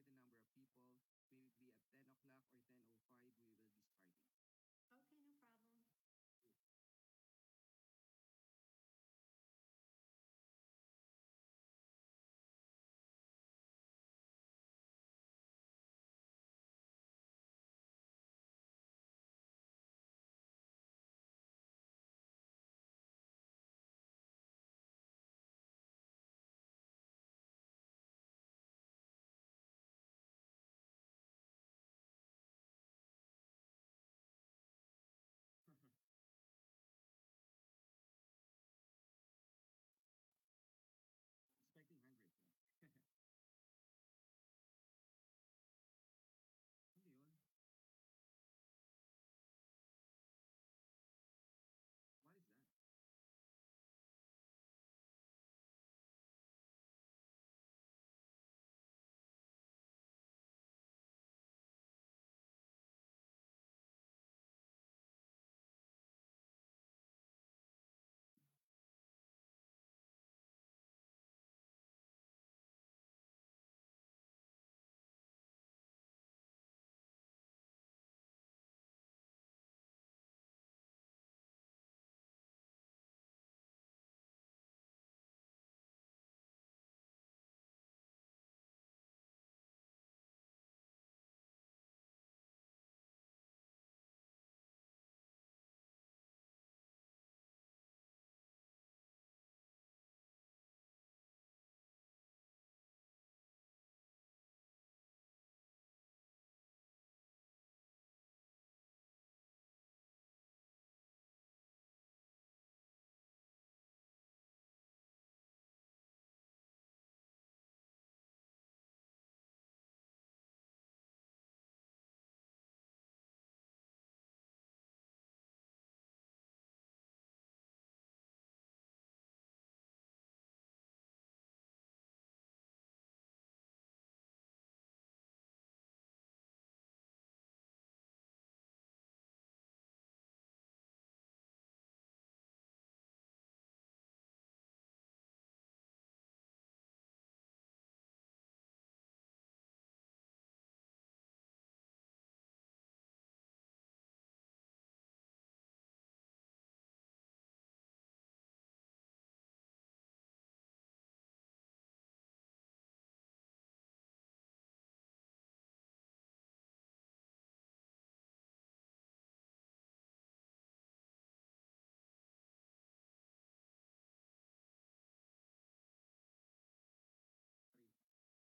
certain number of people. Maybe at 10 o'clock or 10:05 we will be starting. Okay, no problem. Expecting hundreds. Yeah. Ano yun? What is that? Sorry.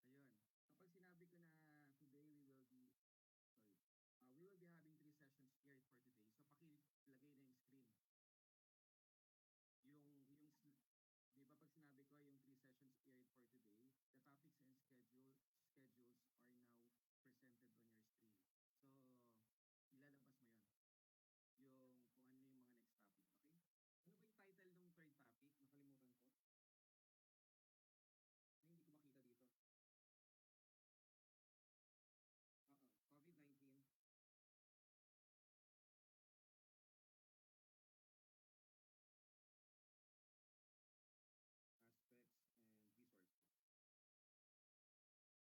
Ayun. Kapag sinabi ko na today we will be, sorry, we will be having three sessions here for today. So pakilagay na yung screen. Di ba pag sinabi ko yung three sessions aired for today, the topics and schedules are now presented on your screen. So, ilalabas mo yon yung kung ano yung mga next topic, okay? Ano ba yung title ng third topic? Nakalimutan ko. Ay, hindi ko makita dito. COVID-19 aspects and resources.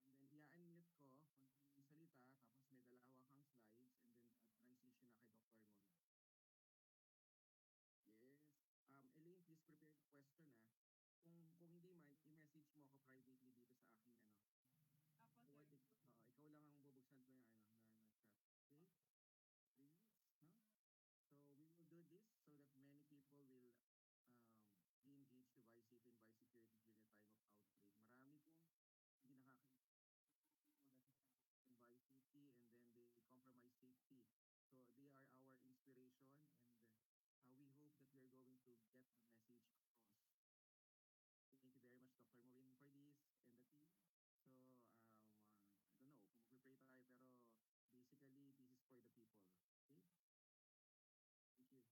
And then i-unmute ko, konting salita, tapos may dala hawak kang slides, and then transition na kay Dr. Maureen. Yes. Elaine, please prepare the question ah. Kung hindi man, i-message mo ako privately dito sa aking ano. What, ikaw lang ang bubuksan ko yung ano, na chat. Okay? Please, no? So we will do this so that many people will be engaged to biosafety and biosecurity during a time of outbreak. Marami pong hindi nakakita in biosafety and then they compromise safety. So they are our inspiration and we hope that we are going to get the message across. Thank you very much, Dr. Maureen, for this and the team. So, I don't know kung mag-pray tayo, pero basically, this is for the people. Okay? Thank you.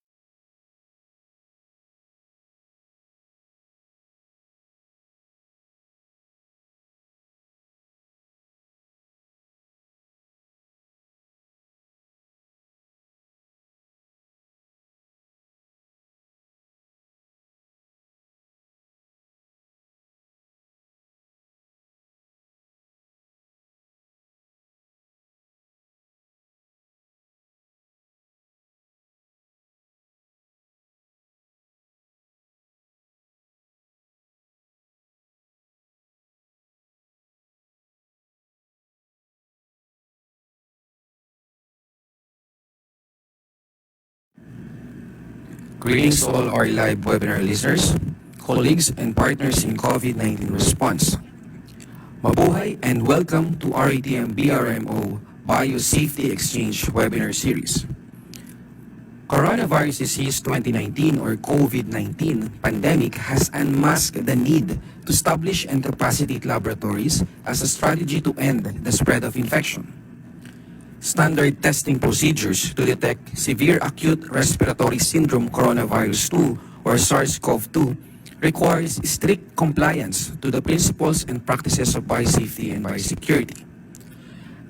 Greetings to all our live webinar listeners, colleagues, and partners in COVID-19 response. Mabuhay and welcome to RATM BRMO Biosafety Exchange webinar series. Coronavirus disease 2019 or COVID-19 pandemic has unmasked the need to establish and capacitate laboratories as a strategy to end the spread of infection. Standard testing procedures to detect severe acute respiratory syndrome coronavirus 2 or SARS-CoV-2 requires strict compliance to the principles and practices of biosafety and biosecurity.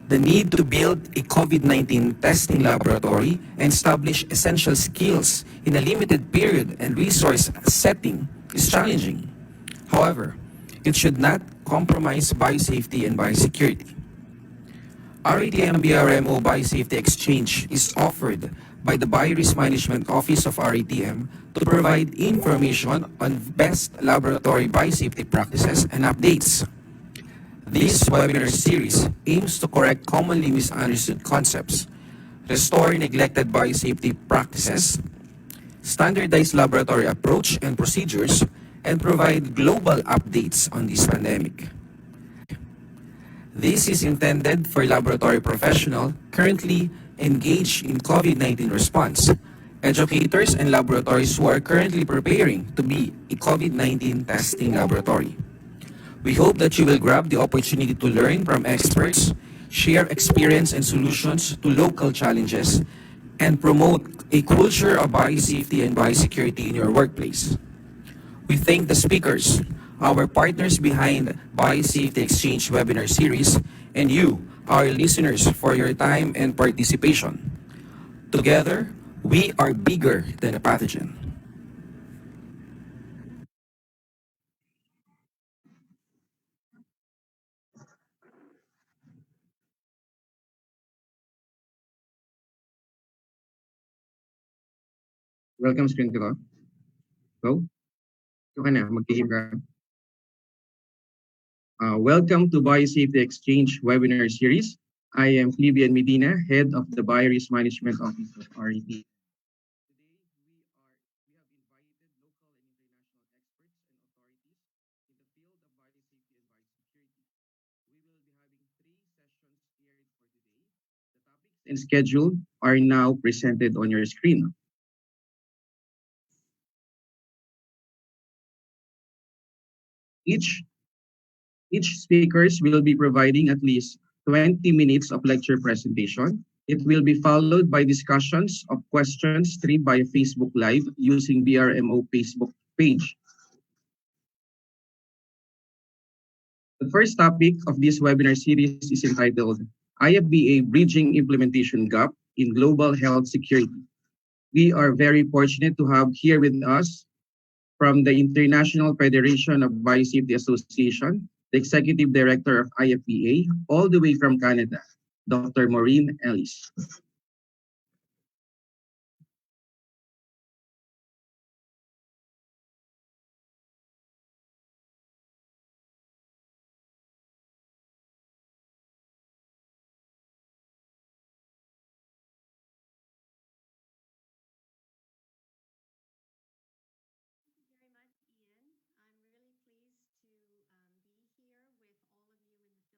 The need to build a COVID-19 testing laboratory and establish essential skills in a limited period and resource setting is challenging. However, it should not compromise biosafety and biosecurity. RATM BRMO Biosafety Exchange is offered by the Biorisk Management Office of RATM to provide information on best laboratory biosafety practices and updates. This webinar series aims to correct commonly misunderstood concepts, restore neglected biosafety practices, standardize laboratory approach and procedures, and provide global updates on this pandemic. This is intended for laboratory professionals currently engaged in COVID-19 response, educators and laboratories who are currently preparing to be a COVID-19 testing laboratory. We hope that you will grab the opportunity to learn from experts, share experience and solutions to local challenges, and promote a culture of biosafety and biosecurity in your workplace. We thank the speakers, our partners behind Biosafety Exchange webinar series, and you, our listeners, for your time and participation. Together, we are bigger than a pathogen. Welcome, screen ko. Go. Ito ka na, mag-game ka. Welcome to Biosafety Exchange webinar series. I am Flibian Medina, head of the Biorisk Management Office of RET. Today, we have invited local and international experts and authorities in the field of biosafety and biosecurity. We will be having 3 sessions aired for today. The topics and schedule are now presented on your screen. Each Each speakers will be providing at least 20 minutes of lecture presentation. It will be followed by discussions of questions streamed by Facebook Live using BRMO Facebook page. The first topic of this webinar series is entitled IFBA Bridging Implementation Gap in Global Health Security. We are very fortunate to have here with us from the International Federation of Biosafety Association, the Executive Director of IFPA, all the way from Canada, Dr. Maureen Ellis. Thank you very much, Ian. I'm really pleased to be here with all of you in the Philippines. It's nighttime here, but I know it's morning there. So thank you very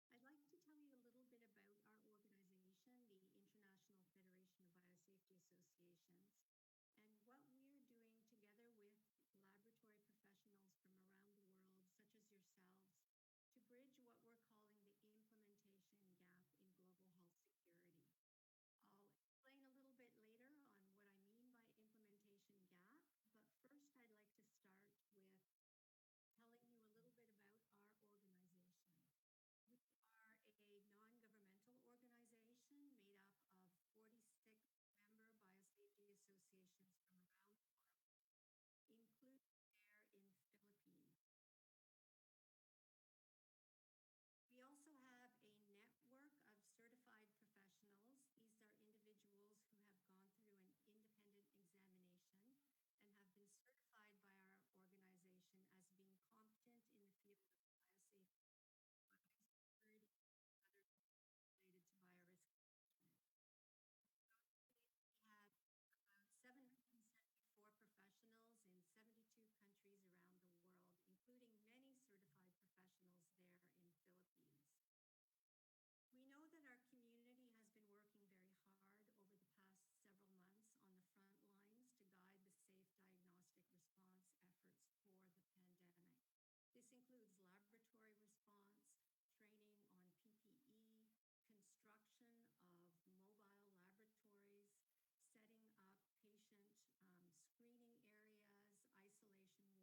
much for joining us today. I'd like to tell you a little bit about our organization, the International Federation of Biosafety Associations, and what we're doing together with laboratory professionals from around the world, such as yourselves, to bridge what we're calling the implementation gap in global health security. I'll explain a little bit later on what I mean by implementation gap, but first I'd like to start with telling you a little bit about our organization. We are a non-governmental organization made up of 46 member biosafety associations from around the world, including there in Philippines. We also have a network of certified professionals. These are individuals who have gone through an independent examination and have been certified by our organization as being competent in the field of biosafety, biosecurity, and other fields related to biorisk management. We have about 774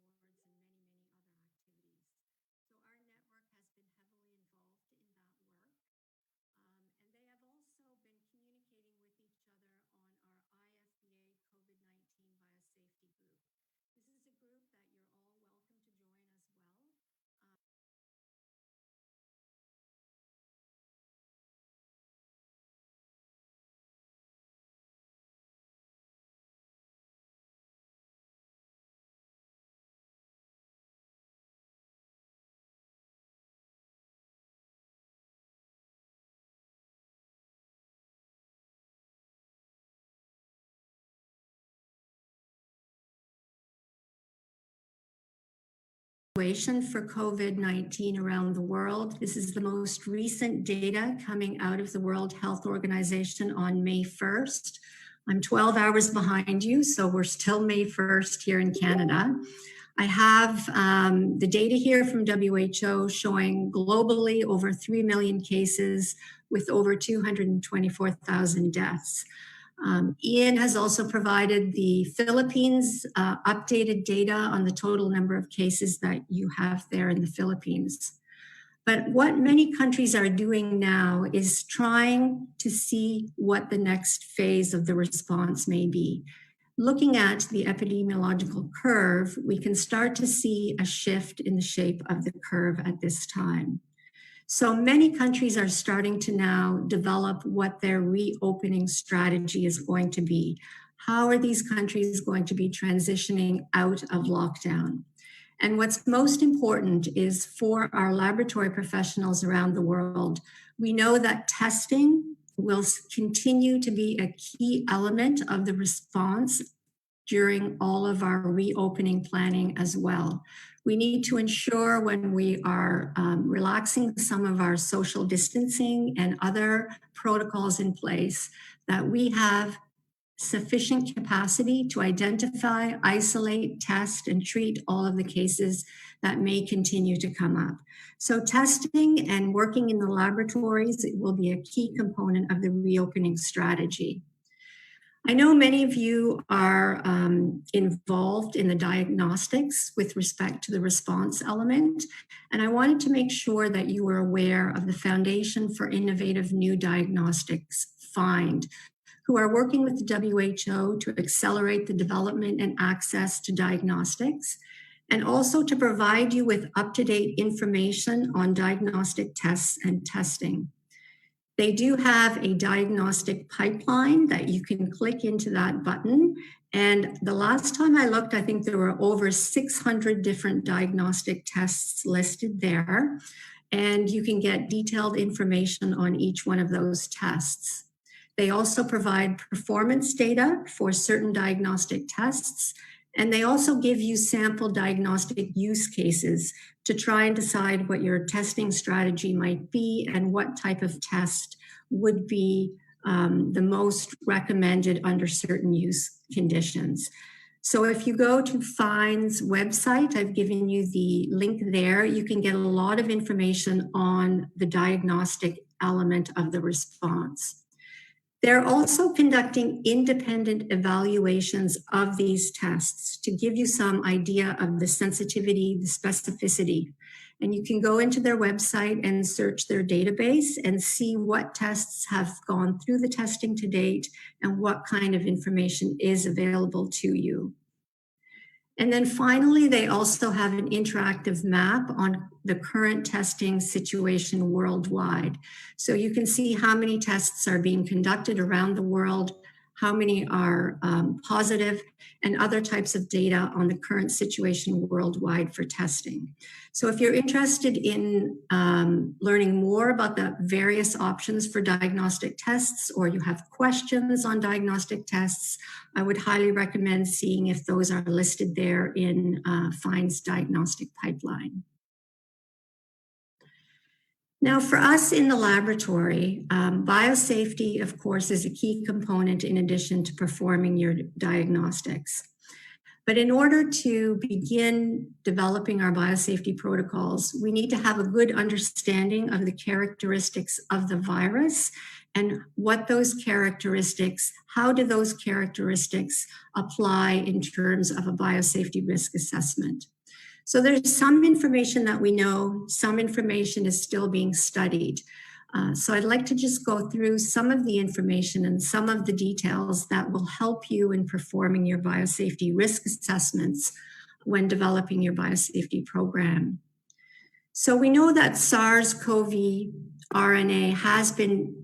professionals in 72 countries around the world, including many certified professionals there in Philippines. We know that our community has been working very hard over the past several months on the front lines to guide the safe diagnostic response efforts for the pandemic. This includes laboratory response, training on PPE, construction of mobile laboratories, setting up patient screening areas, isolation wards, and many, many other activities. So our network has been heavily involved in that work. And they have also been communicating with each other on our IFBA COVID-19 Biosafety Group. This is a group that you're all welcome to join as well. For COVID-19 around the world. This is the most recent data coming out of the World Health Organization on May 1st. I'm 12 hours behind you, so we're still May 1st here in Canada. I have the data here from WHO showing globally over 3 million cases with over 224,000 deaths. Ian has also provided the Philippines updated data on the total number of cases that you have there in the Philippines. But what many countries are doing now is trying to see what the next phase of the response may be. Looking at the epidemiological curve, we can start to see a shift in the shape of the curve at this time. So many countries are starting to now develop what their reopening strategy is going to be. How are these countries going to be transitioning out of lockdown? And what's most important is for our laboratory professionals around the world, we know that testing will continue to be a key element of the response during all of our reopening planning as well. We need to ensure when we are relaxing some of our social distancing and other protocols in place that we have sufficient capacity to identify, isolate, test, and treat all of the cases that may continue to come up. So testing and working in the laboratories will be a key component of the reopening strategy. I know many of you are involved in the diagnostics with respect to the response element, and I wanted to make sure that you were aware of the Foundation for Innovative New Diagnostics FIND, who are working with the WHO to accelerate the development and access to diagnostics, and also to provide you with up-to-date information on diagnostic tests and testing. They do have a diagnostic pipeline that you can click into that button. And the last time I looked, I think there were over 600 different diagnostic tests listed there. And you can get detailed information on each one of those tests. They also provide performance data for certain diagnostic tests. And they also give you sample diagnostic use cases to try and decide what your testing strategy might be and what type of test would be the most recommended under certain use conditions. So if you go to FIND's website, I've given you the link there, you can get a lot of information on the diagnostic element of the response. They're also conducting independent evaluations of these tests to give you some idea of the sensitivity, the specificity. And you can go into their website and search their database and see what tests have gone through the testing to date and what kind of information is available to you. And then finally, they also have an interactive map on the current testing situation worldwide. So you can see how many tests are being conducted around the world, how many are positive, and other types of data on the current situation worldwide for testing. So if you're interested in learning more about the various options for diagnostic tests, or you have questions on diagnostic tests, I would highly recommend seeing if those are listed there in FIND's diagnostic pipeline. Now, for us in the laboratory, biosafety, of course, is a key component in addition to performing your diagnostics. But in order to begin developing our biosafety protocols, we need to have a good understanding of the characteristics of the virus and what those characteristics, how do those characteristics apply in terms of a biosafety risk assessment. So there's some information that we know, some information is still being studied. So I'd like to just go through some of the information and some of the details that will help you in performing your biosafety risk assessments when developing your biosafety program. So we know that SARS-CoV RNA has been,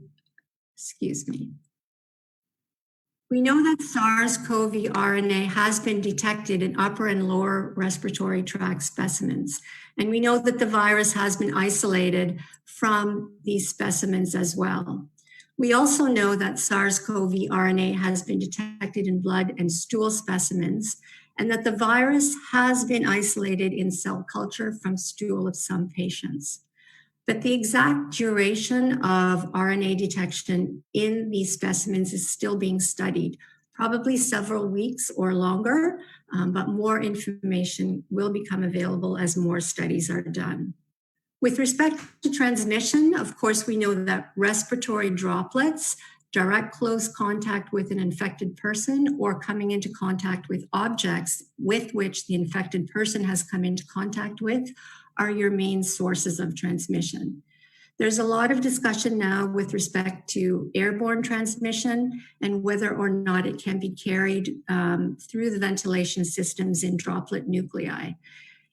We know that SARS-CoV RNA has been detected in upper and lower respiratory tract specimens. And we know that the virus has been isolated from these specimens as well. We also know that SARS-CoV RNA has been detected in blood and stool specimens, and that the virus has been isolated in cell culture from stool of some patients. But the exact duration of RNA detection in these specimens is still being studied, probably several weeks or longer, but more information will become available as more studies are done. With respect to transmission, of course, we know that respiratory droplets, direct close contact with an infected person, or coming into contact with objects with which the infected person has come into contact with, are your main sources of transmission. There's a lot of discussion now with respect to airborne transmission and whether or not it can be carried through the ventilation systems in droplet nuclei.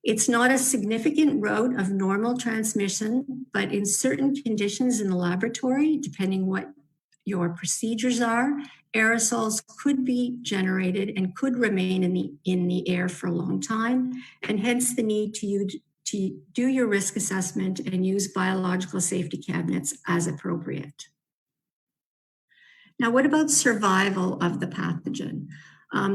It's not a significant route of normal transmission, but in certain conditions in the laboratory, depending what your procedures are, aerosols could be generated and could remain in the air for a long time, and hence the need to do your risk assessment and use biological safety cabinets as appropriate. Now, what about survival of the pathogen?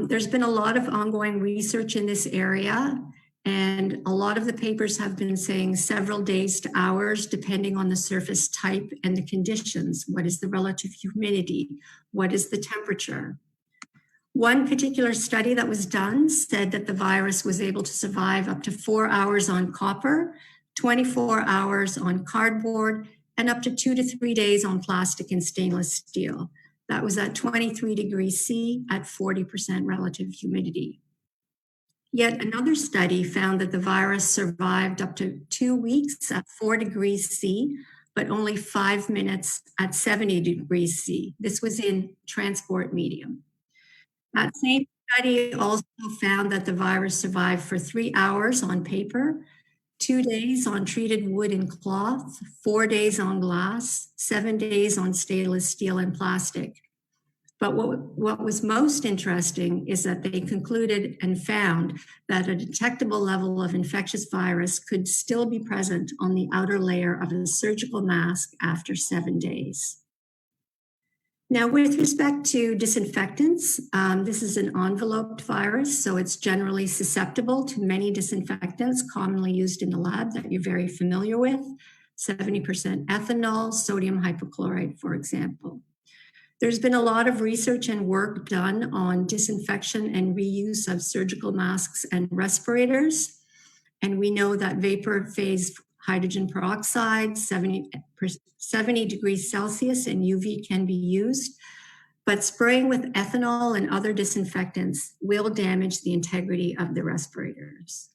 There's been a lot of ongoing research in this area, and a lot of the papers have been saying several days to hours, depending on the surface type and the conditions. What is the relative humidity? What is the temperature? One particular study that was done said that the virus was able to survive up to 4 hours on copper, 24 hours on cardboard, and up to 2 to 3 days on plastic and stainless steel. That was at 23 degrees C at 40% relative humidity. Yet another study found that the virus survived up to 2 weeks at 4 degrees C, but only 5 minutes at 70 degrees C. This was in transport medium. That same study also found that the virus survived for 3 hours on paper, 2 days on treated wood and cloth, 4 days on glass, 7 days on stainless steel and plastic. But what was most interesting is that they concluded and found that a detectable level of infectious virus could still be present on the outer layer of a surgical mask after 7 days. Now, with respect to disinfectants, this is an enveloped virus, so it's generally susceptible to many disinfectants commonly used in the lab that you're very familiar with, 70% ethanol, sodium hypochlorite, for example. There's been a lot of research and work done on disinfection and reuse of surgical masks and respirators. And we know that vapor phase hydrogen peroxide, 70 degrees Celsius and UV can be used, but spraying with ethanol and other disinfectants will damage the integrity of the respirators.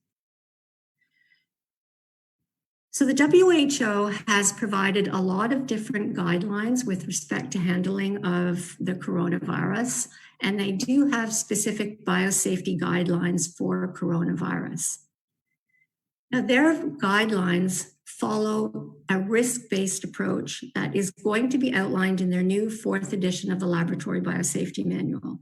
So the WHO has provided a lot of different guidelines with respect to handling of the coronavirus, and they do have specific biosafety guidelines for coronavirus. Now, their guidelines follow a risk-based approach that is going to be outlined in their new 4th edition of the Laboratory Biosafety Manual.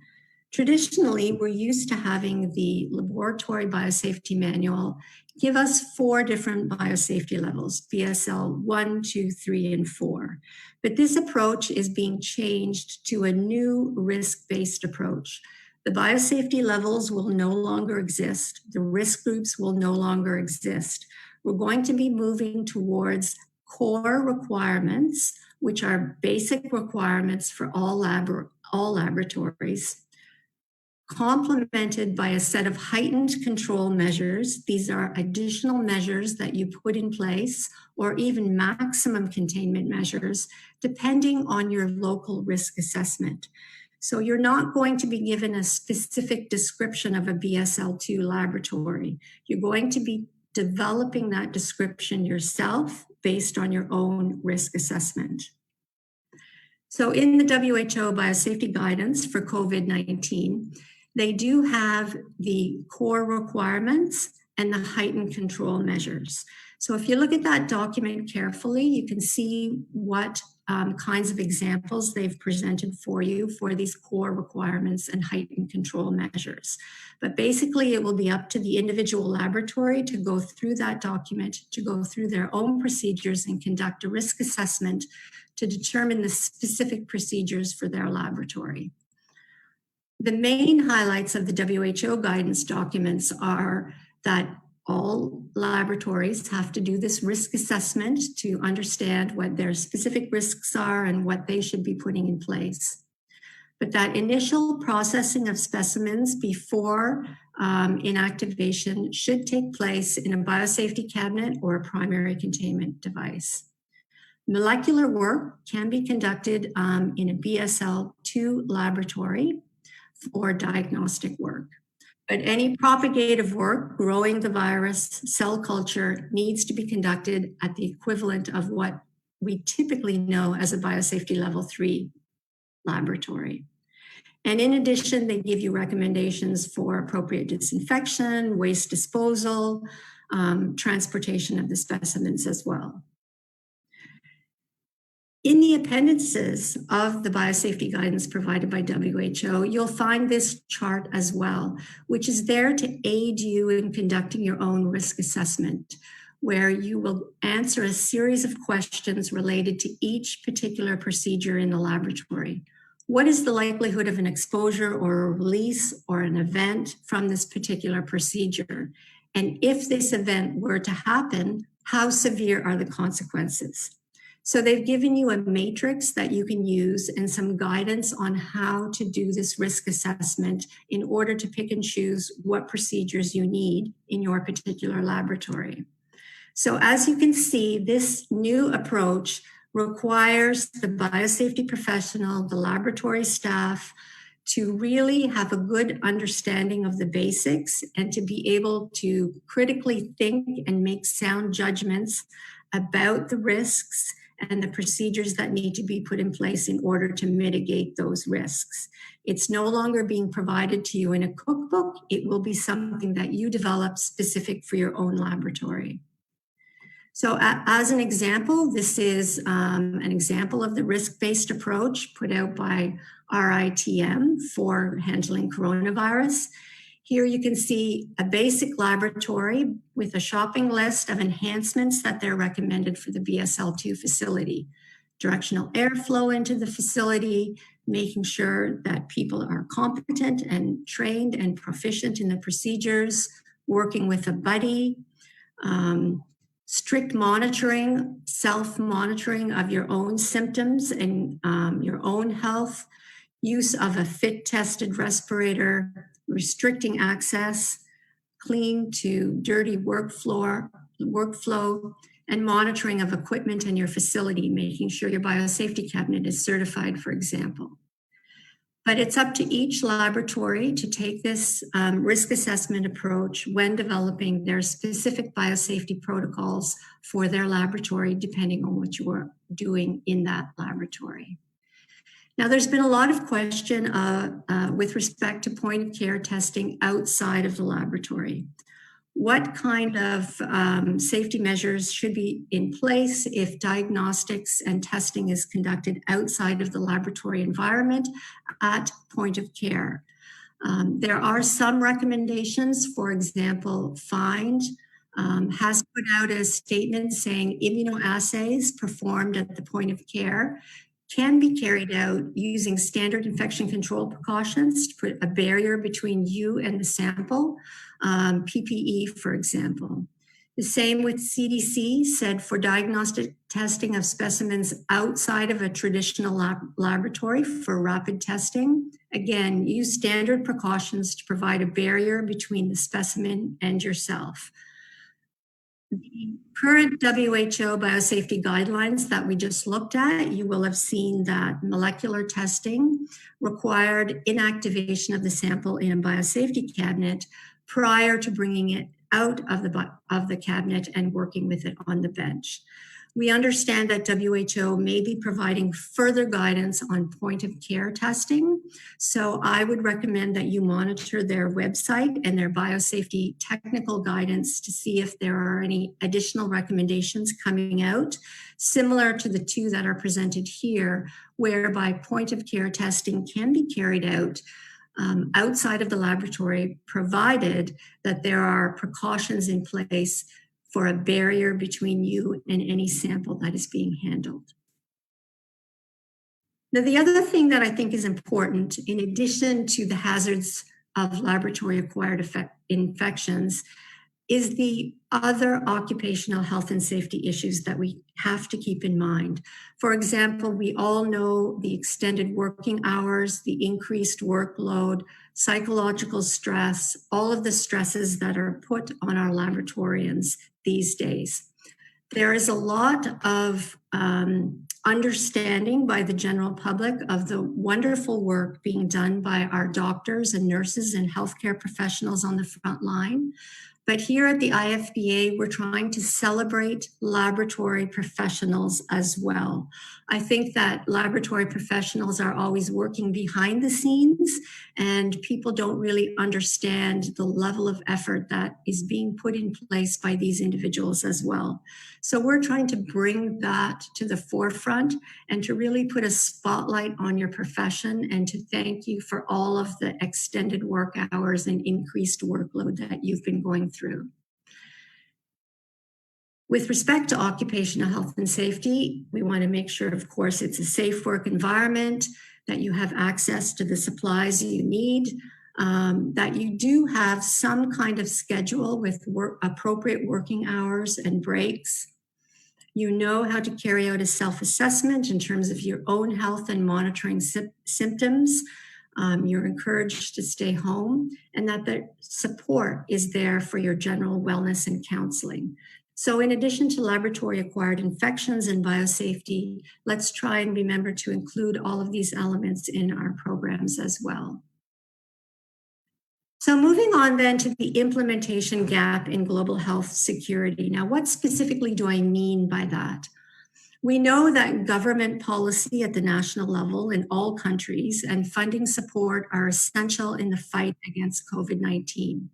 Traditionally, we're used to having the Laboratory Biosafety Manual give us 4 different biosafety levels, BSL 1, 2, 3, and 4. But this approach is being changed to a new risk-based approach. The biosafety levels will no longer exist. The risk groups will no longer exist. We're going to be moving towards core requirements, which are basic requirements for all laboratories, complemented by a set of heightened control measures. These are additional measures that you put in place, or even maximum containment measures, depending on your local risk assessment. So you're not going to be given a specific description of a BSL-2 laboratory. You're going to be developing that description yourself based on your own risk assessment. So in the WHO biosafety guidance for COVID-19, they do have the core requirements and the heightened control measures. So if you look at that document carefully, you can see what kinds of examples they've presented for you for these core requirements and heightened control measures. But basically, it will be up to the individual laboratory to go through that document, to go through their own procedures and conduct a risk assessment to determine the specific procedures for their laboratory. The main highlights of the WHO guidance documents are that all laboratories have to do this risk assessment to understand what their specific risks are and what they should be putting in place. But that initial processing of specimens before inactivation should take place in a biosafety cabinet or a primary containment device. Molecular work can be conducted in a BSL-2 laboratory for diagnostic work. But any propagative work, growing the virus, cell culture, needs to be conducted at the equivalent of what we typically know as a biosafety level 3 laboratory. And in addition, they give you recommendations for appropriate disinfection, waste disposal, transportation of the specimens as well. In the appendices of the biosafety guidance provided by WHO, you'll find this chart as well, which is there to aid you in conducting your own risk assessment, where you will answer a series of questions related to each particular procedure in the laboratory. What is the likelihood of an exposure or a release or an event from this particular procedure? And if this event were to happen, how severe are the consequences? So they've given you a matrix that you can use and some guidance on how to do this risk assessment in order to pick and choose what procedures you need in your particular laboratory. So as you can see, this new approach requires the biosafety professional, the laboratory staff, to really have a good understanding of the basics and to be able to critically think and make sound judgments about the risks and the procedures that need to be put in place in order to mitigate those risks. It's no longer being provided to you in a cookbook. It will be something that you develop specific for your own laboratory. So as an example, this is an example of the risk-based approach put out by RITM for handling coronavirus. Here you can see a basic laboratory with a shopping list of enhancements that they're recommended for the BSL-2 facility. Directional airflow into the facility, making sure that people are competent and trained and proficient in the procedures, working with a buddy, strict monitoring, self-monitoring of your own symptoms and your own health, use of a fit-tested respirator, restricting access, clean to dirty workflow, and monitoring of equipment in your facility, making sure your biosafety cabinet is certified, for example. But it's up to each laboratory to take this risk assessment approach when developing their specific biosafety protocols for their laboratory, depending on what you are doing in that laboratory. Now, there's been a lot of question with respect to point of care testing outside of the laboratory. What kind of safety measures should be in place if diagnostics and testing is conducted outside of the laboratory environment at point of care? There are some recommendations. For example, FIND has put out a statement saying immunoassays performed at the point of care can be carried out using standard infection control precautions to put a barrier between you and the sample, PPE, for example. The same with CDC said for diagnostic testing of specimens outside of a traditional laboratory for rapid testing, again, use standard precautions to provide a barrier between the specimen and yourself. The current WHO biosafety guidelines that we just looked at, you will have seen that molecular testing required inactivation of the sample in a biosafety cabinet prior to bringing it out of the cabinet and working with it on the bench. We understand that WHO may be providing further guidance on point of care testing. So I would recommend that you monitor their website and their biosafety technical guidance to see if there are any additional recommendations coming out, similar to the two that are presented here, whereby point of care testing can be carried out outside of the laboratory, provided that there are precautions in place for a barrier between you and any sample that is being handled. Now, the other thing that I think is important, in addition to the hazards of laboratory-acquired infections, is the other occupational health and safety issues that we have to keep in mind. For example, we all know the extended working hours, the increased workload, psychological stress, all of the stresses that are put on our laboratorians these days. There is a lot of understanding by the general public of the wonderful work being done by our doctors and nurses and healthcare professionals on the front line. But here at the IFBA, we're trying to celebrate laboratory professionals as well. I think that laboratory professionals are always working behind the scenes, and people don't really understand the level of effort that is being put in place by these individuals as well. So we're trying to bring that to the forefront and to really put a spotlight on your profession and to thank you for all of the extended work hours and increased workload that you've been going through. With respect to occupational health and safety, we want to make sure, of course, it's a safe work environment, that you have access to the supplies you need, that you do have some kind of schedule with appropriate working hours and breaks. You know how to carry out a self-assessment in terms of your own health and monitoring symptoms. You're encouraged to stay home, and that the support is there for your general wellness and counseling. So in addition to laboratory-acquired infections and biosafety, let's try and remember to include all of these elements in our programs as well. So moving on then to the implementation gap in global health security. Now, what specifically do I mean by that? We know that government policy at the national level in all countries and funding support are essential in the fight against COVID-19.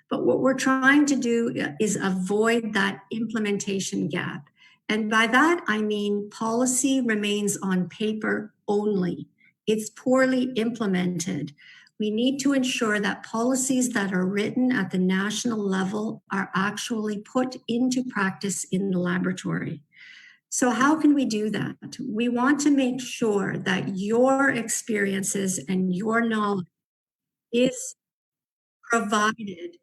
But what we're trying to do is avoid that implementation gap. And by that, I mean policy remains on paper only. It's poorly implemented. We need to ensure that policies that are written at the national level are actually put into practice in the laboratory. So how can we do that? We want to make sure that your experiences and your knowledge is provided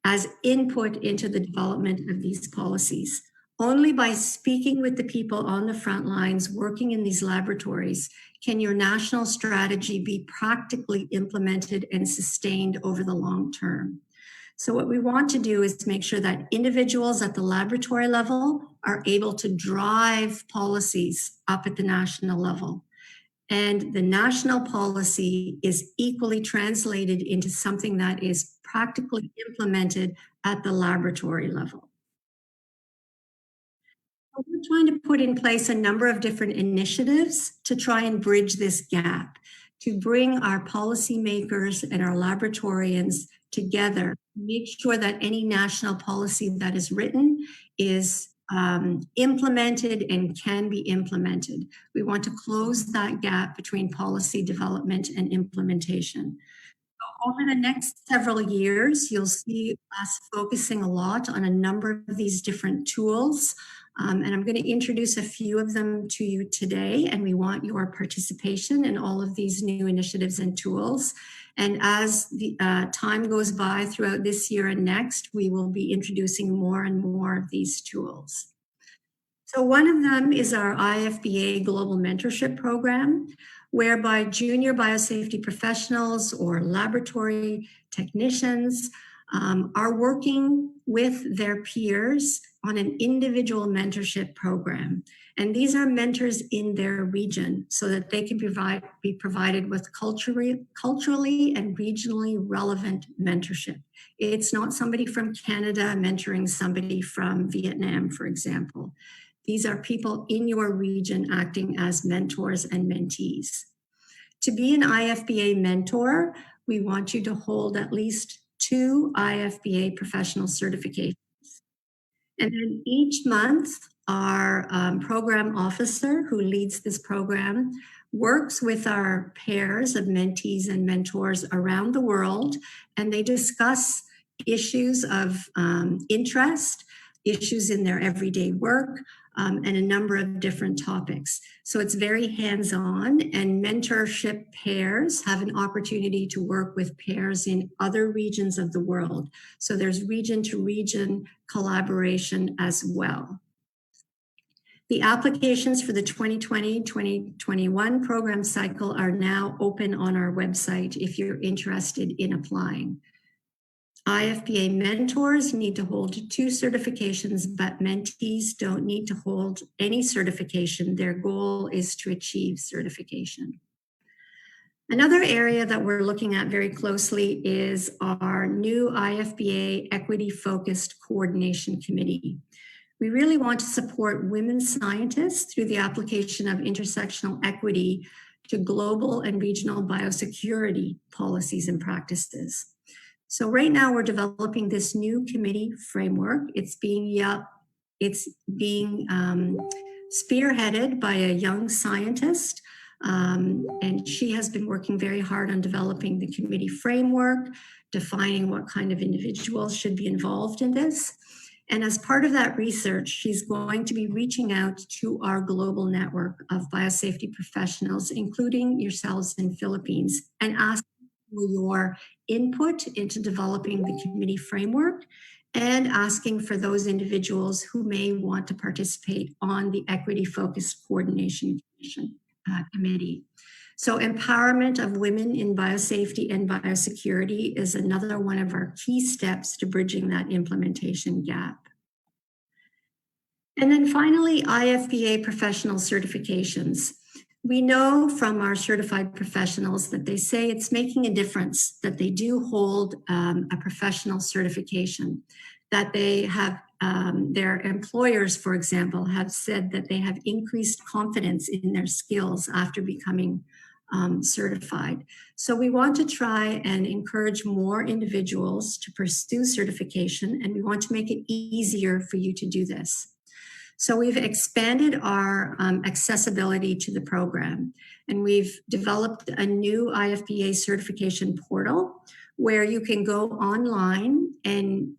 as input into the development of these policies. Only by speaking with the people on the front lines working in these laboratories can your national strategy be practically implemented and sustained over the long term. So what we want to do is make sure that individuals at the laboratory level are able to drive policies up at the national level. And the national policy is equally translated into something that is practically implemented at the laboratory level. We're trying to put in place a number of different initiatives to try and bridge this gap, to bring our policymakers and our laboratorians together, make sure that any national policy that is written is implemented and can be implemented. We want to close that gap between policy development and implementation. Over the next several years, you'll see us focusing a lot on a number of these different tools. And I'm going to introduce a few of them to you today, and we want your participation in all of these new initiatives and tools. And as the time goes by throughout this year and next, we will be introducing more and more of these tools. So one of them is our IFBA Global Mentorship Program, whereby junior biosafety professionals or laboratory technicians are working with their peers on an individual mentorship program. And these are mentors in their region so that they can be provided with culturally and regionally relevant mentorship. It's not somebody from Canada mentoring somebody from Vietnam, for example. These are people in your region acting as mentors and mentees. To be an IFBA mentor, we want you to hold at least 2 IFBA professional certifications. And then each month, our program officer who leads this program works with our pairs of mentees and mentors around the world, and they discuss issues of interest, issues in their everyday work, and a number of different topics. So it's very hands-on, and mentorship pairs have an opportunity to work with pairs in other regions of the world. So there's region-to-region collaboration as well. The applications for the 2020-2021 program cycle are now open on our website if you're interested in applying. IFBA mentors need to hold 2 certifications, but mentees don't need to hold any certification. Their goal is to achieve certification. Another area that we're looking at very closely is our new IFBA Equity-Focused Coordination Committee. We really want to support women scientists through the application of intersectional equity to global and regional biosecurity policies and practices. So right now we're developing this new committee framework. It's being spearheaded by a young scientist, and she has been working very hard on developing the committee framework, defining what kind of individuals should be involved in this. And as part of that research, she's going to be reaching out to our global network of biosafety professionals, including yourselves in the Philippines, and asking for your input into developing the committee framework and asking for those individuals who may want to participate on the Equity-Focused Coordination Committee. So empowerment of women in biosafety and biosecurity is another one of our key steps to bridging that implementation gap. And then finally, IFBA professional certifications. We know from our certified professionals that they say it's making a difference that they do hold a professional certification, that they have their employers, for example, have said that they have increased confidence in their skills after becoming certified. So we want to try and encourage more individuals to pursue certification, and we want to make it easier for you to do this. So we've expanded our accessibility to the program, and we've developed a new IFBA certification portal where you can go online and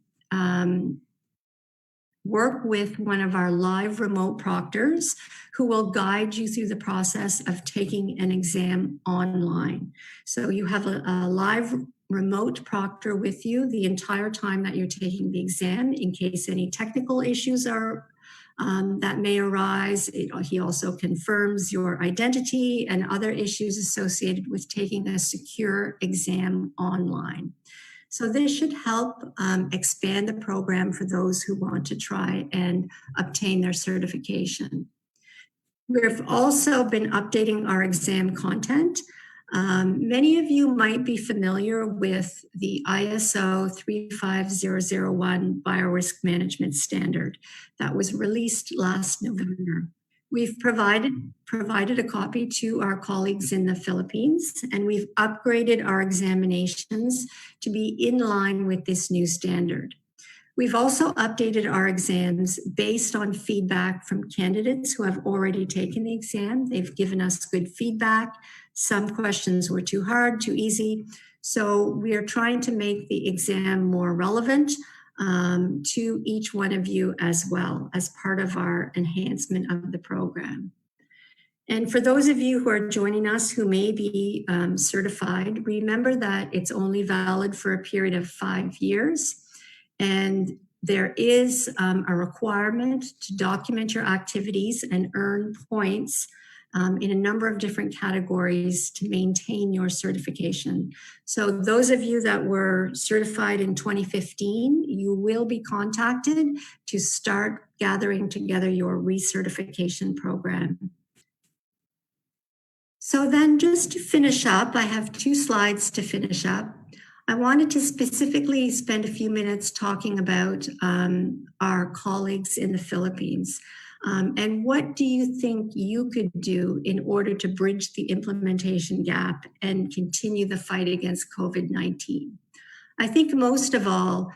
work with one of our live remote proctors who will guide you through the process of taking an exam online. So you have a live remote proctor with you the entire time that you're taking the exam in case any technical issues are that may arise. He also confirms your identity and other issues associated with taking a secure exam online. So this should help expand the program for those who want to try and obtain their certification. We've also been updating our exam content. Many of you might be familiar with the ISO 35001 Biorisk Management Standard that was released last November. We've provided a copy to our colleagues in the Philippines, and we've upgraded our examinations to be in line with this new standard. We've also updated our exams based on feedback from candidates who have already taken the exam. They've given us good feedback. Some questions were too hard, too easy. So we are trying to make the exam more relevant to each one of you as well as part of our enhancement of the program. And for those of you who are joining us who may be certified, remember that it's only valid for a period of 5 years. And there is a requirement to document your activities and earn points in a number of different categories to maintain your certification. So those of you that were certified in 2015, you will be contacted to start gathering together your recertification program. So then just to finish up, I have 2 slides to finish up. I wanted to specifically spend a few minutes talking about our colleagues in the Philippines. And what do you think you could do in order to bridge the implementation gap and continue the fight against COVID-19? I think most of all,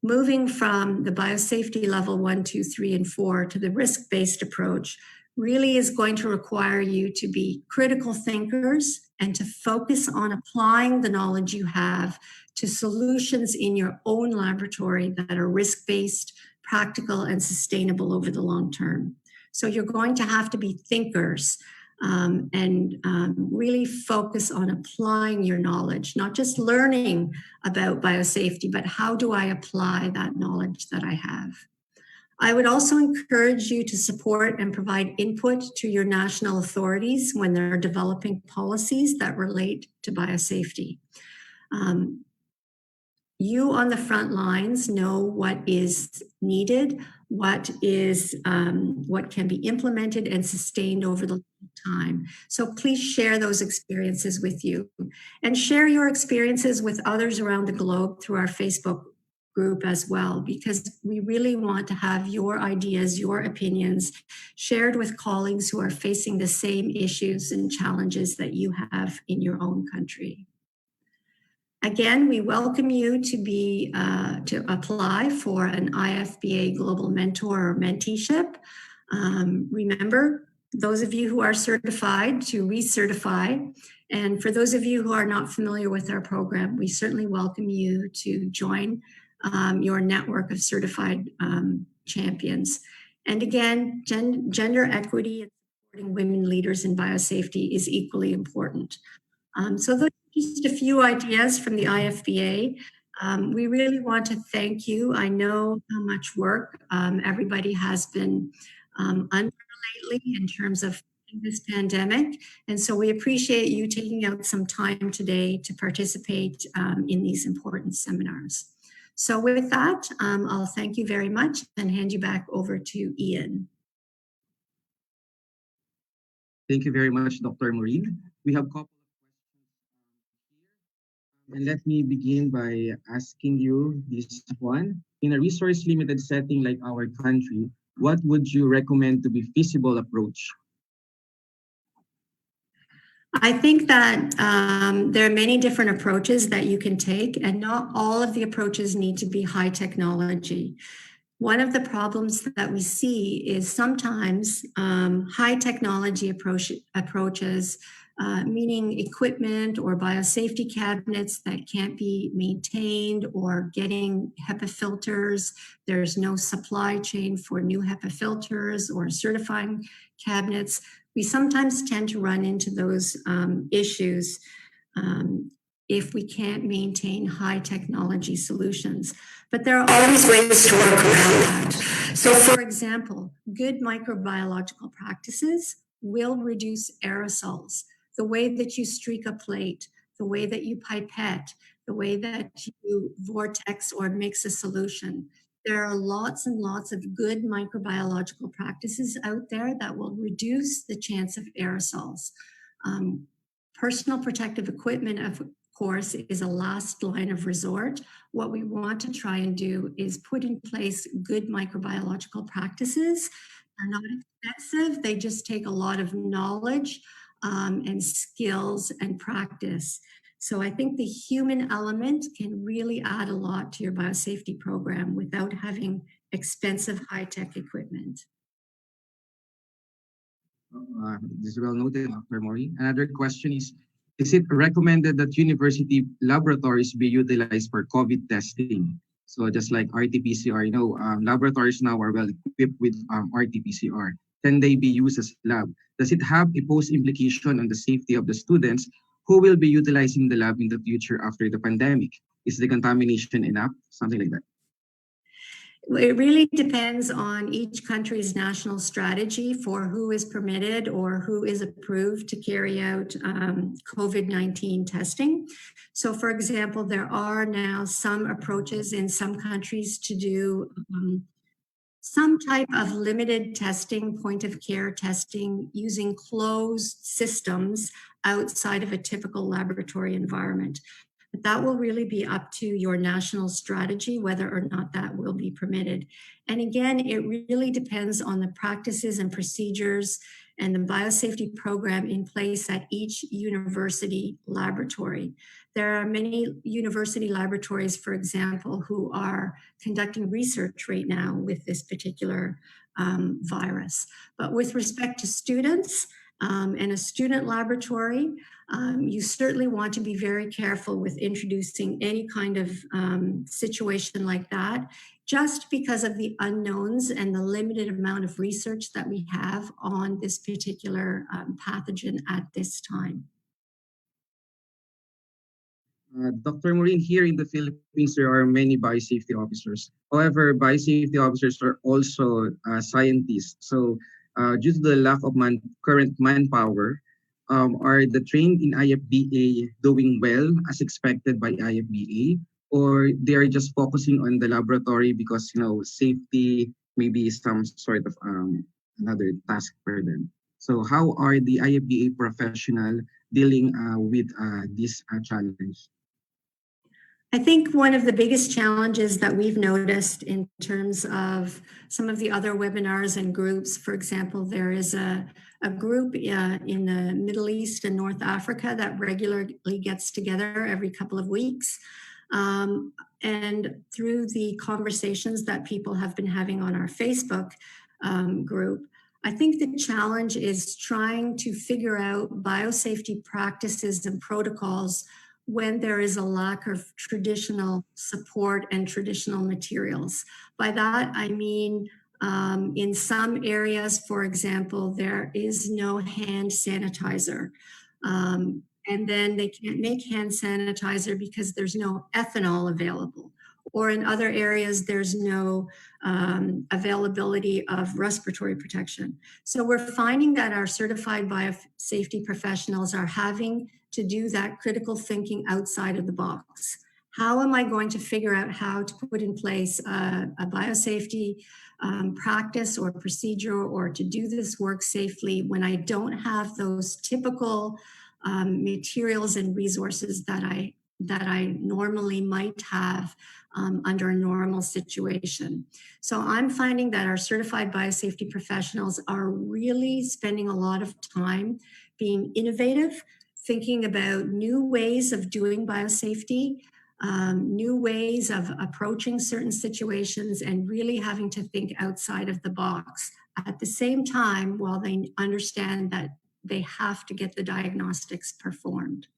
moving from the biosafety level 1, 2, 3, and 4 to the risk-based approach really is going to require you to be critical thinkers and to focus on applying the knowledge you have to solutions in your own laboratory that are risk-based, practical, and sustainable over the long term. So you're going to have to be thinkers and really focus on applying your knowledge, not just learning about biosafety, but how do I apply that knowledge that I have? I would also encourage you to support and provide input to your national authorities when they're developing policies that relate to biosafety. You on the front lines know what is needed, what can be implemented and sustained over the time. So please share those experiences with you and share your experiences with others around the globe through our Facebook group as well, because we really want to have your ideas, your opinions shared with colleagues who are facing the same issues and challenges that you have in your own country. Again, we welcome you to apply for an IFBA Global Mentor or Mentorship. Remember, those of you who are certified to recertify, and for those of you who are not familiar with our program, we certainly welcome you to join your network of certified champions. And again, gender equity and supporting women leaders in biosafety is equally important. So those are just a few ideas from the IFBA. We really want to thank you. I know how much work everybody has been under lately in terms of this pandemic. And so we appreciate you taking out some time today to participate in these important seminars. So with that, I'll thank you very much and hand you back over to Ian. Thank you very much, Dr. Maureen. We have a couple of questions here. And let me begin by asking you this one. In a resource-limited setting like our country, what would you recommend to be feasible approach? I think that there are many different approaches that you can take, and not all of the approaches need to be high technology. One of the problems that we see is sometimes high technology approaches, meaning equipment or biosafety cabinets that can't be maintained, or getting HEPA filters. There's no supply chain for new HEPA filters or certifying cabinets. We sometimes tend to run into those issues if we can't maintain high technology solutions. But there are always ways to work around that. So, for example, good microbiological practices will reduce aerosols. The way that you streak a plate, the way that you pipette, the way that you vortex or mix a solution. There are lots and lots of good microbiological practices out there that will reduce the chance of aerosols. Personal protective equipment, of course, is a last line of resort. What we want to try and do is put in place good microbiological practices. They're not expensive, they just take a lot of knowledge and skills and practice. So I think the human element can really add a lot to your biosafety program without having expensive high-tech equipment. This is well noted, Dr. Mori. Another question is it recommended that university laboratories be utilized for COVID testing? So just like RT-PCR, laboratories now are well equipped with RT-PCR. Can they be used as lab? Does it have a post implication on the safety of the students who will be utilizing the lab in the future after the pandemic? Is the contamination enough? Something like that. It really depends on each country's national strategy for who is permitted or who is approved to carry out COVID-19 testing. So, for example, there are now some approaches in some countries to do some type of limited testing, point of care testing, using closed systems outside of a typical laboratory environment. But that will really be up to your national strategy, whether or not that will be permitted. And again, it really depends on the practices and procedures and the biosafety program in place at each university laboratory. There are many university laboratories, for example, who are conducting research right now with this particular virus. But with respect to students and a student laboratory, you certainly want to be very careful with introducing any kind of situation like that, just because of the unknowns and the limited amount of research that we have on this particular pathogen at this time. Dr. Maureen, here in the Philippines, there are many biosafety officers. However, biosafety officers are also scientists. So due to the lack of current manpower, are the trained in IFBA doing well as expected by IFBA, or they are just focusing on the laboratory because safety may be some sort of another task for them? So how are the IFBA professional dealing with this challenge? I think one of the biggest challenges that we've noticed in terms of some of the other webinars and groups, for example, there is a group in the Middle East and North Africa that regularly gets together every couple of weeks. And through the conversations that people have been having on our Facebook group, I think the challenge is trying to figure out biosafety practices and protocols when there is a lack of traditional support and traditional materials. By that, I mean, in some areas, for example, there is no hand sanitizer. And then they can't make hand sanitizer because there's no ethanol available. Or in other areas, there's no availability of respiratory protection. So we're finding that our certified biosafety professionals are having to do that critical thinking outside of the box. How am I going to figure out how to put in place a biosafety practice or procedure, or to do this work safely when I don't have those typical materials and resources that I that I normally might have under a normal situation. So I'm finding that our certified biosafety professionals are really spending a lot of time being innovative, thinking about new ways of doing biosafety, new ways of approaching certain situations, and really having to think outside of the box. At the same time, while they understand that they have to get the diagnostics performed.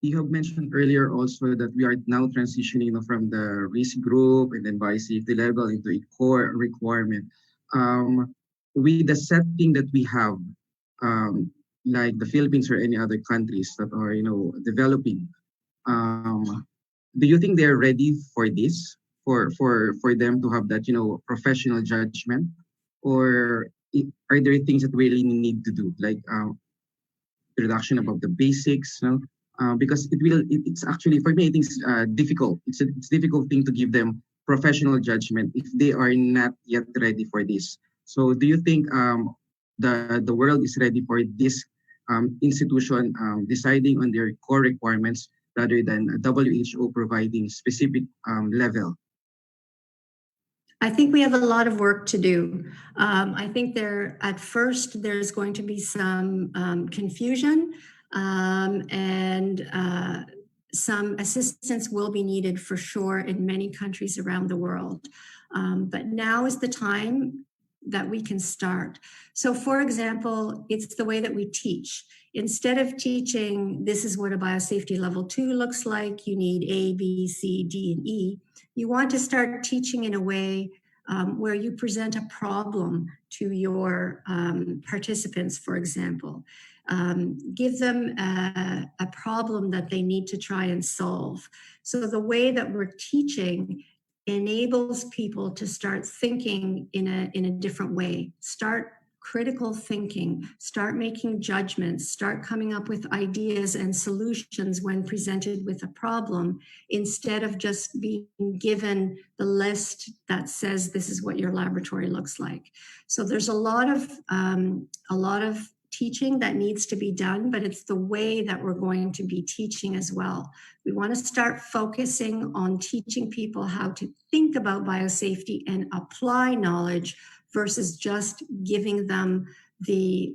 You have mentioned earlier also that we are now transitioning, from the risk group and then biosafety level into a core requirement. With the setting that we have, um, like the Philippines or any other countries that are, developing, do you think they're ready for this, for them to have that, professional judgment, or are there things that we really need to do, like introduction about the basics, because it's actually, for me, I think it's difficult. It's difficult thing to give them professional judgment if they are not yet ready for this. So do you think the world is ready for this institution deciding on their core requirements rather than WHO providing specific level? I think we have a lot of work to do. I think at first there's going to be some confusion and some assistance will be needed for sure in many countries around the world. But now is the time that we can start. So for example, it's the way that we teach. Instead of teaching, this is what a biosafety level 2 looks like, you need A, B, C, D, and E. You want to start teaching in a way where you present a problem to your participants, for example. Give them a problem that they need to try and solve. So the way that we're teaching enables people to start thinking in a different way, start critical thinking, start making judgments, start coming up with ideas and solutions when presented with a problem, instead of just being given the list that says this is what your laboratory looks like. So there's a lot of teaching that needs to be done, but it's the way that we're going to be teaching as well. We want to start focusing on teaching people how to think about biosafety and apply knowledge versus just giving them the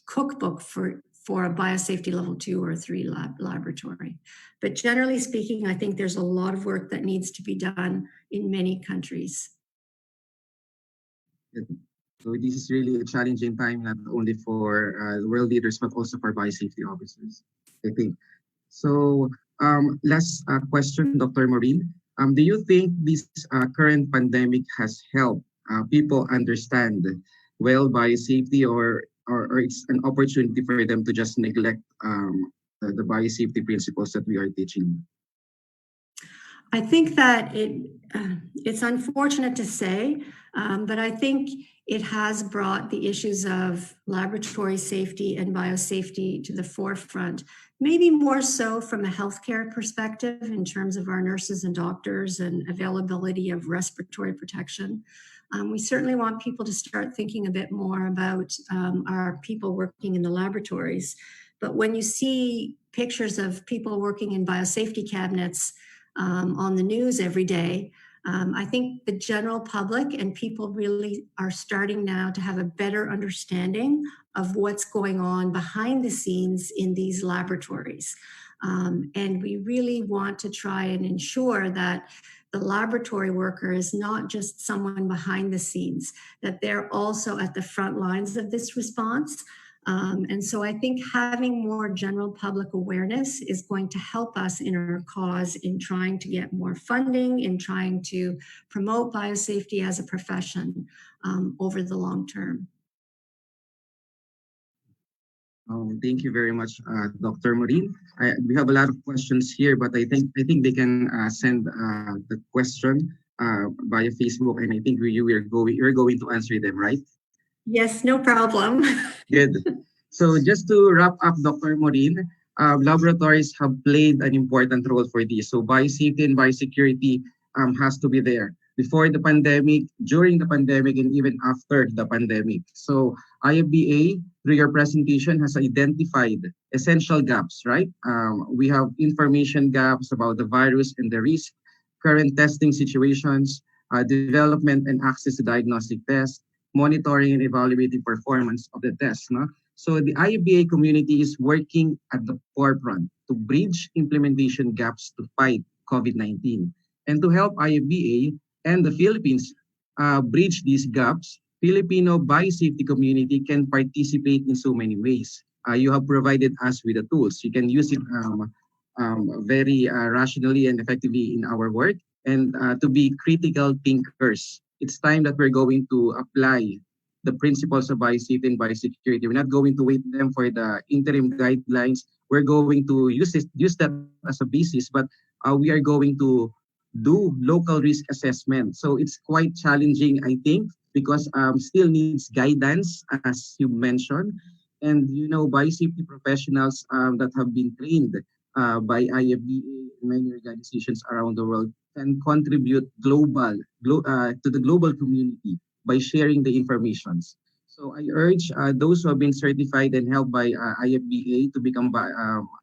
cookbook for a biosafety level 2 or 3 laboratory. But generally speaking, I think there's a lot of work that needs to be done in many countries. So this is really a challenging time, not only for world leaders, but also for biosafety officers, I think. So last question, Dr. Maureen. Do you think this current pandemic has helped people understand well biosafety, or it's an opportunity for them to just neglect the biosafety principles that we are teaching? I think that it's unfortunate to say, but I think it has brought the issues of laboratory safety and biosafety to the forefront, maybe more so from a healthcare perspective in terms of our nurses and doctors and availability of respiratory protection. We certainly want people to start thinking a bit more about our people working in the laboratories. But when you see pictures of people working in biosafety cabinets on the news every day, I think the general public and people really are starting now to have a better understanding of what's going on behind the scenes in these laboratories. And we really want to try and ensure that the laboratory worker is not just someone behind the scenes, that they're also at the front lines of this response. And so I think having more general public awareness is going to help us in our cause in trying to get more funding, in trying to promote biosafety as a profession over the long term. Thank you very much, Dr. Maureen. We have a lot of questions here, but I think they can send the question via Facebook, and I think you're going to answer them, right? Yes, no problem. Good. So just to wrap up, Dr. Maureen, laboratories have played an important role for this. So biosafety and biosecurity has to be there. before the pandemic, during the pandemic, and even after the pandemic. So IFBA, through your presentation, has identified essential gaps, right? We have information gaps about the virus and the risk, current testing situations, development and access to diagnostic tests, monitoring and evaluating performance of the test. No? So the IFBA community is working at the forefront to bridge implementation gaps to fight COVID-19. And to help IFBA and the Philippines bridge these gaps, Filipino biosafety community can participate in so many ways. You have provided us with the tools. You can use it very rationally and effectively in our work and to be critical thinkers. It's time that we're going to apply the principles of biosafety and biosecurity. We're not going to wait them for the interim guidelines. We're going to use that as a basis, but we are going to do local risk assessment. So it's quite challenging, I think, because still needs guidance, as you mentioned. And biosafety professionals that have been trained by IFBA and many organizations around the world can contribute to the global community by sharing the informations. So I urge those who have been certified and helped by IFBA to become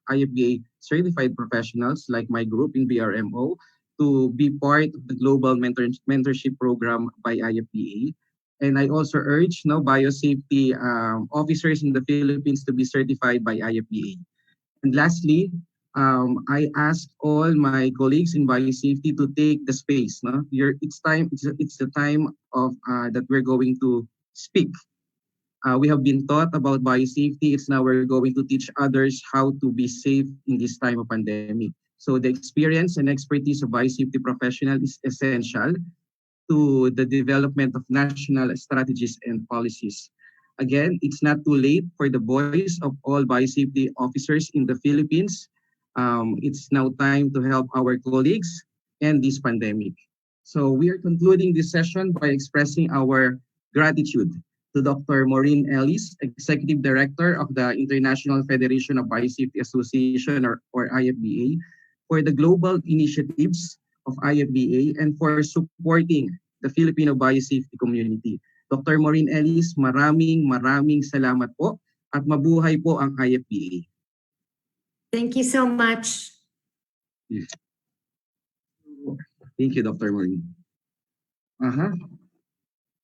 IFBA certified professionals like my group in BRMO to be part of the global mentorship program by IFBA. And I also urge biosafety officers in the Philippines to be certified by IFBA. And lastly, I ask all my colleagues in biosafety to take the space. No, it's time. It's the time of that we're going to speak. We have been taught about biosafety. It's now we're going to teach others how to be safe in this time of pandemic. So the experience and expertise of biosafety professional is essential to the development of national strategies and policies. Again, it's not too late for the voice of all biosafety officers in the Philippines. It's now time to help our colleagues end this pandemic. So we are concluding this session by expressing our gratitude to Dr. Maureen Ellis, Executive Director of the International Federation of Biosafety Association or IFBA, for the global initiatives of IFBA and for supporting the Filipino biosafety community. Dr. Maureen Ellis, maraming salamat po at mabuhay po ang IFBA. Thank you so much. Thank you, Dr. Maureen.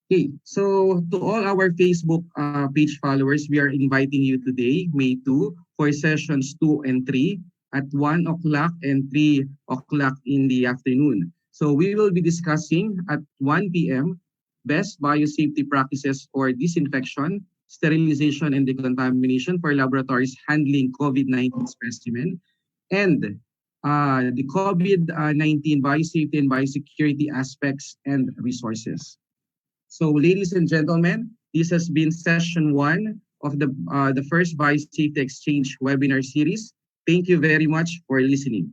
Okay, so to all our Facebook page followers, we are inviting you today, May 2, for sessions 2 and 3 at 1 o'clock and 3 o'clock in the afternoon. So we will be discussing at 1 p.m. best biosafety practices for disinfection, sterilization, and decontamination for laboratories handling COVID-19 specimen, and the COVID-19 biosafety and biosecurity aspects and resources. So, ladies and gentlemen, this has been session 1 of the first Biosafety Exchange webinar series. Thank you very much for listening.